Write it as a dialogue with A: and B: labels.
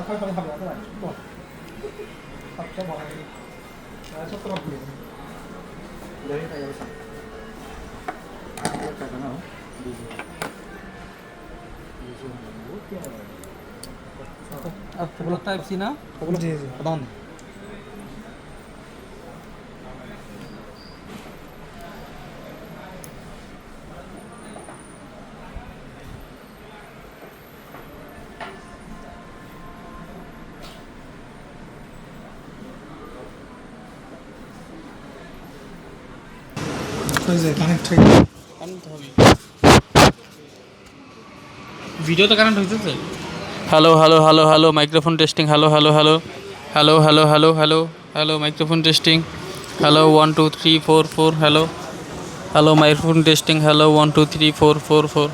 A: ค่อยๆทำแล้วเท่าไหร่หมดตัดแค่บอกอะไรแล้วชอบตัวเปลี่ยนเลยอะไรสั่งกันนะดี
B: ওগুলো type C না?
A: ওগুলো জি জি
B: প্রধান
A: কানেক্ট হয়ে
B: ভিডিও তো কারেন্ট হইতেছে। Hello hello hello hello microphone testing, hello hello hello hello hello hello hello hello microphone testing, hello 1 2 3 4 4 hello hello microphone testing, hello 1 2 3 4 4 4